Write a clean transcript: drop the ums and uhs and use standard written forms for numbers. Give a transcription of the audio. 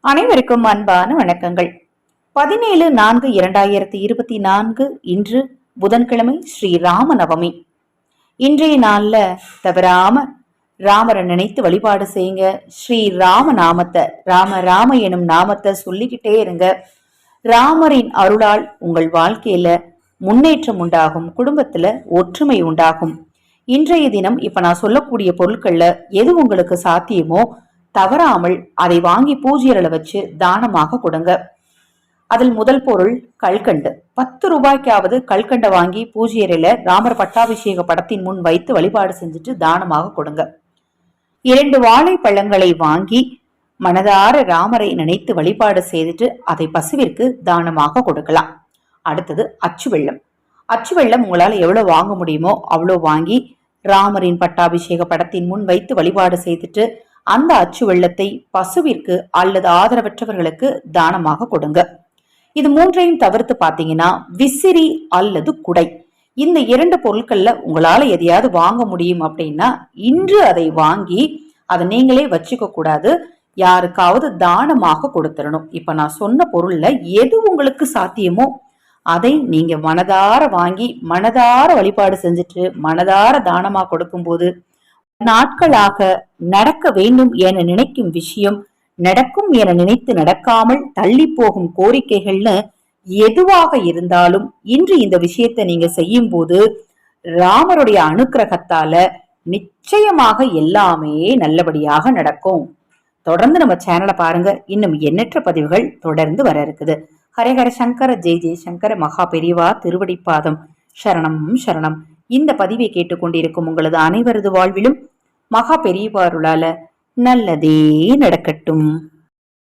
அனைவருக்கும் அன்பான வணக்கங்கள். 17/4/2024 இன்று புதன்கிழமை, ஸ்ரீ ராம நவமி. இன்றைய நாள்ல தவறாம ராமரை நினைத்து வழிபாடு செய்யுங்க. ஸ்ரீ ராம நாமத்தை, ராம ராம எனும் நாமத்தை சொல்லிக்கிட்டே இருங்க. ராமரின் அருளால் உங்கள் வாழ்க்கையில முன்னேற்றம் உண்டாகும், குடும்பத்துல ஒற்றுமை உண்டாகும். இன்றைய தினம் இப்ப நான் சொல்லக்கூடிய பொருட்கள்ல எது உங்களுக்கு சாத்தியமோ தவறாமல் அதை வாங்கி பூஜையில வச்சு தானமாக கொடுங்க. அதில் முதல் பொருள் கல்கண்டு. 10 ரூபாய்க்காவது கல்கண்டை வாங்கி பூஜையறையில ராமர் பட்டாபிஷேக படத்தின் முன் வைத்து வழிபாடு செஞ்சுட்டு தானமாக கொடுங்க. 2 வாழைப்பழங்களை வாங்கி மனதார ராமரை நினைத்து வழிபாடு செய்துட்டு அதை பசுவிற்கு தானமாக கொடுக்கலாம். அடுத்தது அச்சு வெள்ளம். அச்சு வெள்ளம் உங்களால எவ்வளவு வாங்க முடியுமோ அவ்வளோ வாங்கி ராமரின் பட்டாபிஷேக படத்தின் முன் வைத்து வழிபாடு செய்துட்டு அந்த அச்சு வெள்ளத்தை பசுவிற்கு அல்லது ஆதரவற்றவர்களுக்கு தானமாக கொடுங்க. இது மூன்றையும் தவிர்த்து பாத்தீங்கன்னா விசிறி அல்லது குடை, இந்த 2 பொருட்கள்ல உங்களால எதையாவது வாங்க முடியும் அப்படின்னா இன்று அதை வாங்கி அதை நீங்களே வச்சுக்க கூடாது, யாருக்காவது தானமாக கொடுத்துடணும். இப்ப நான் சொன்ன பொருள்ல எது உங்களுக்கு சாத்தியமோ அதை நீங்க மனதார வாங்கி மனதார வழிபாடு செஞ்சுட்டு மனதார தானமா கொடுக்கும் போது நாட்களாக நடக்க வேண்டும் என நினைக்கும் விஷயம் நடக்கும் என நினைத்து நடக்காமல் தள்ளி போகும் கோரிக்கைகள்னு எதுவாக இருந்தாலும் இன்று இந்த விஷயத்தை நீங்க செய்யும் போது ராமருடைய அனுக்கிரகத்தால நிச்சயமாக எல்லாமே நல்லபடியாக நடக்கும். தொடர்ந்து நம்ம சேனலை பாருங்க, இன்னும் எண்ணற்ற பதிவுகள் தொடர்ந்து வர இருக்குது. ஹரஹர சங்கர, ஜெய் ஜெய் சங்கர, மகா பெரியவா திருவடிப்பாதம் சரணம் சரணம். இந்த பதிவை கேட்டுக்கொண்டிருக்கும் உங்களது அனைவரது வாழ்விலும் மகா பெரியவாருளால நல்லதே நடக்கட்டும்.